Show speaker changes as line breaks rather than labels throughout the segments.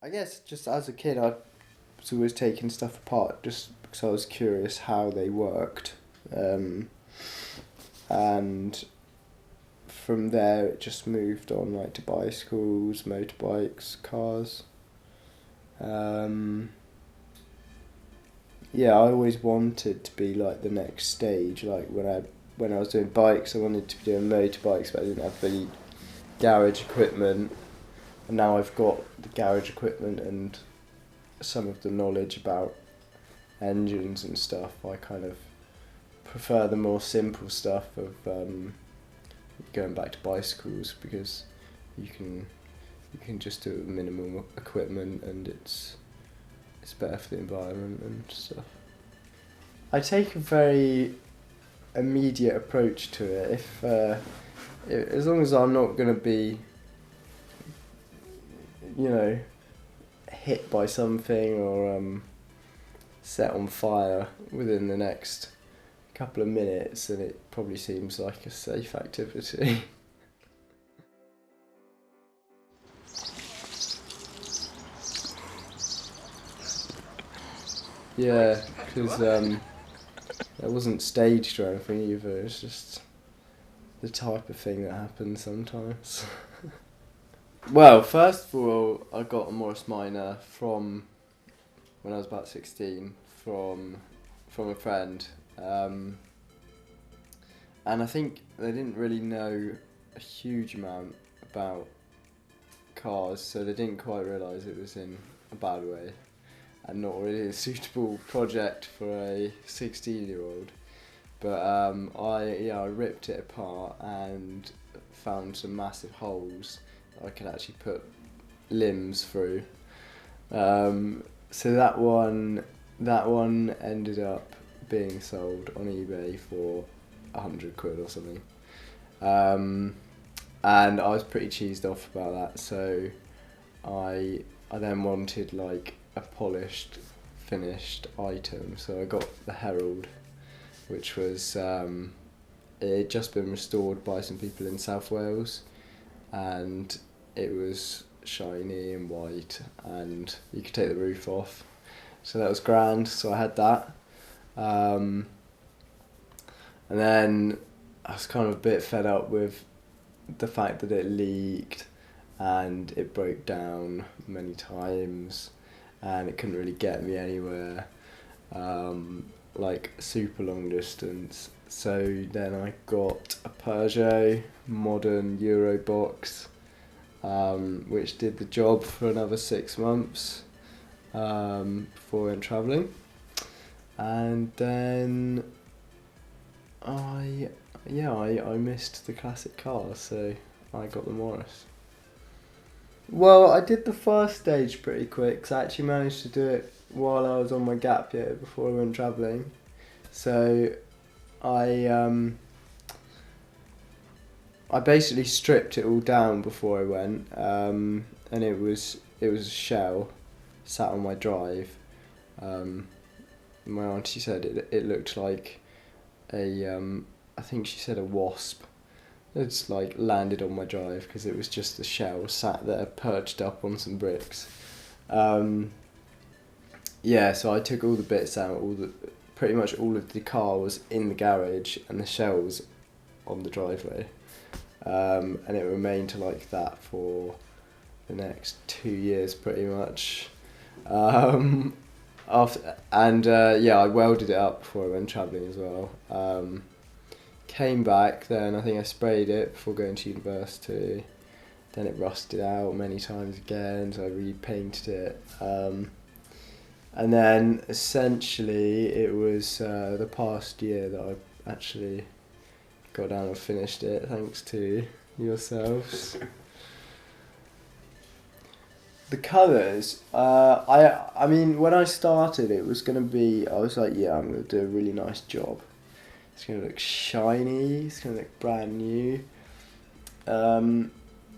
I guess just as a kid, I was always taking stuff apart just because I was curious how they worked. And from there, it just moved on like to bicycles, motorbikes, cars. Um, yeah, I always wanted to be like the next stage. Like when I was doing bikes, I wanted to be doing motorbikes, but I didn't have any garage equipment. And now I've got the garage equipment and some of the knowledge about engines and stuff. I kind of prefer the more simple stuff of going back to bicycles because you can just do it with minimal equipment and it's better for the environment and stuff. I take a very immediate approach to it. As long as I'm not going to be, hit by something or set on fire within the next couple of minutes, then it probably seems like a safe activity. Yeah, because it wasn't staged or anything either. It's just the type of thing that happens sometimes. Well, first of all, I got a Morris Minor from when I was about 16 from a friend, and I think they didn't really know a huge amount about cars, so they didn't quite realise it was in a bad way and not really a suitable project for a 16-year-old. But I ripped it apart and found some massive holes that I could actually put limbs through. So that one ended up being sold on eBay for £100 or something. And I was pretty cheesed off about that, so I then wanted like a polished, finished item. So I got the Herald, which was it had just been restored by some people in South Wales, and it was shiny and white, and you could take the roof off. So that was grand. So I had that, and then I was kind of a bit fed up with the fact that it leaked and it broke down many times and it couldn't really get me anywhere, like super long distance. So then I got a Peugeot modern Euro box, which did the job for another 6 months before I went travelling. And then I missed the classic car, so I got the Morris. Well, I did the first stage pretty quick, 'cause I actually managed to do it while I was on my gap year before I went travelling. So I I basically stripped it all down before I went, and it was a shell sat on my drive. My auntie said it looked like I think she said a wasp. It's like landed on my drive because it was just the shell sat there perched up on some bricks. So I took all the bits out. Pretty much all of the car was in the garage and the shell was on the driveway, and it remained like that for the next 2 years pretty much. I welded it up before I went travelling as well. Came back, then I think I sprayed it before going to university. Then it rusted out many times again, so I repainted it. And then essentially it was the past year that I actually got down and finished it, thanks to yourselves. The colours, I mean, when I started, it was going to be, I was like, yeah, I'm going to do a really nice job. It's going to look shiny, it's going to look brand new.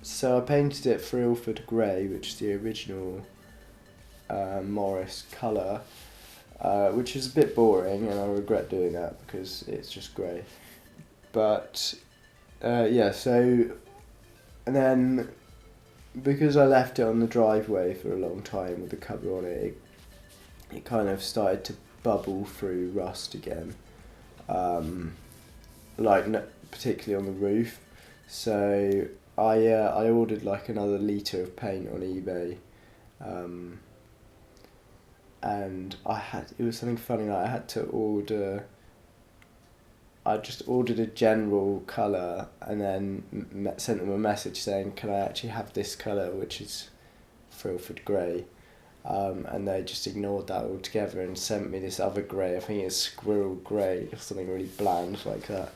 So I painted it for Ilford Grey, which is the original Morris colour, which is a bit boring, and I regret doing that because it's just grey. But, and then because I left it on the driveway for a long time with the cover on it, it kind of started to bubble through rust again, particularly on the roof. So I ordered like another litre of paint on eBay, and it was something funny, like I just ordered a general colour and then sent them a message saying, can I actually have this colour, which is Filford Grey, and they just ignored that altogether and sent me this other grey. I think it's Squirrel Grey or something really bland like that.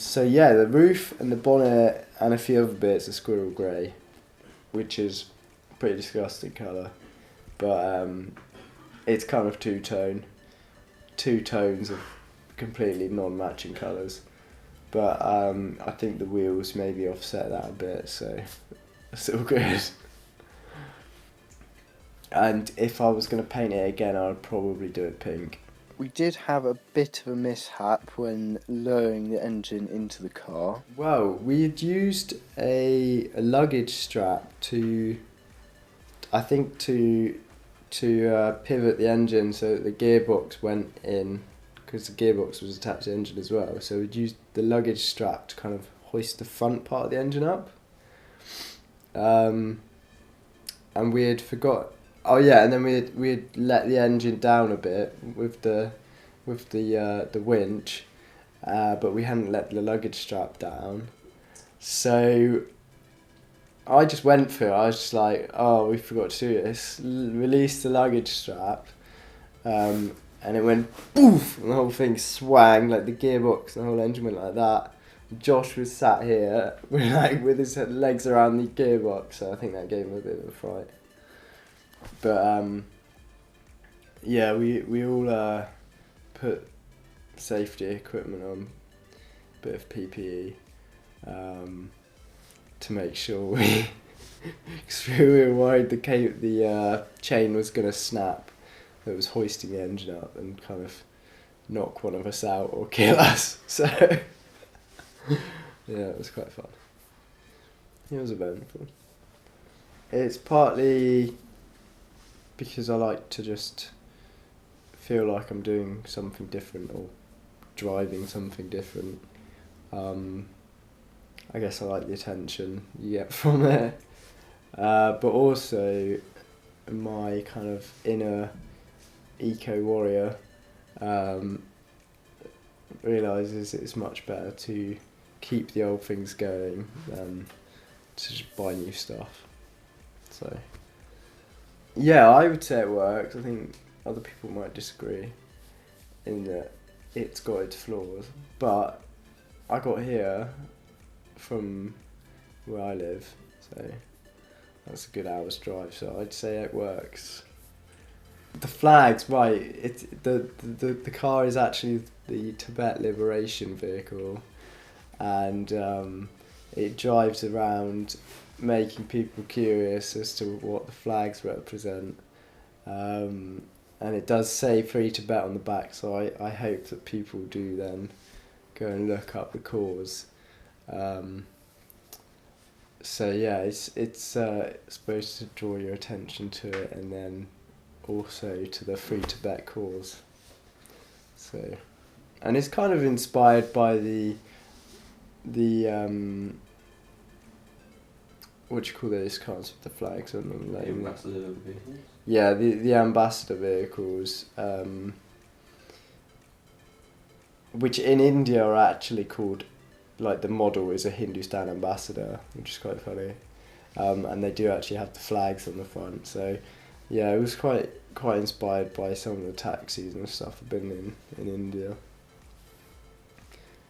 So yeah, the roof and the bonnet and a few other bits are Squirrel Grey, which is a pretty disgusting colour, but it's kind of two tones of completely non-matching colours, but I think the wheels maybe offset that a bit, so it's all good. And if I was going to paint it again, I would probably do it pink. We did have a bit of a mishap when lowering the engine into the car. Well, we had used a luggage strap to pivot the engine so that the gearbox went in, because the gearbox was attached to the engine as well. So we'd used the luggage strap to kind of hoist the front part of the engine up. And we had forgot. Oh yeah, and then we had let the engine down a bit with the winch, but we hadn't let the luggage strap down. So I just went for it. I was just like, oh, we forgot to do this. Release the luggage strap, and it went poof, and the whole thing swang, like the gearbox and the whole engine went like that. Josh was sat here with his legs around the gearbox, so I think that gave him a bit of a fright. But yeah, we all put safety equipment on, a bit of PPE, to make sure because we were worried the chain was going to snap that was hoisting the engine up and kind of knock one of us out or kill us. So yeah, it was quite fun. It was eventful. It's partly because I like to just feel like I'm doing something different or driving something different. I guess I like the attention you get from it, but also my kind of inner eco-warrior realises it's much better to keep the old things going than to just buy new stuff. So yeah, I would say it works. I think other people might disagree in that it's got its flaws, but I got here from where I live, so that's a good hour's drive, so I'd say it works. The flags, right, the car is actually the Tibet Liberation Vehicle, and it drives around making people curious as to what the flags represent, and it does say Free Tibet on the back, so I hope that people do then go and look up the cause. So yeah, it's supposed to draw your attention to it, and then also to the Free Tibet cause. So, and it's kind of inspired by the what do you call those cars with the flags on them?
The ambassador vehicles?
Yeah, the ambassador vehicles, which in India are actually called, like the model is a Hindustan ambassador, which is quite funny, and they do actually have the flags on the front. So yeah, it was quite inspired by some of the taxis and stuff I've been in India.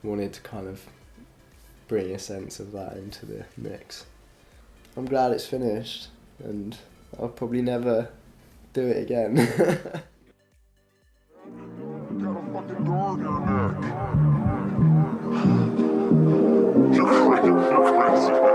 Wanted to kind of bring a sense of that into the mix. I'm glad it's finished, and I'll probably never do it again.
Got a fucking dog in your neck. You're crazy.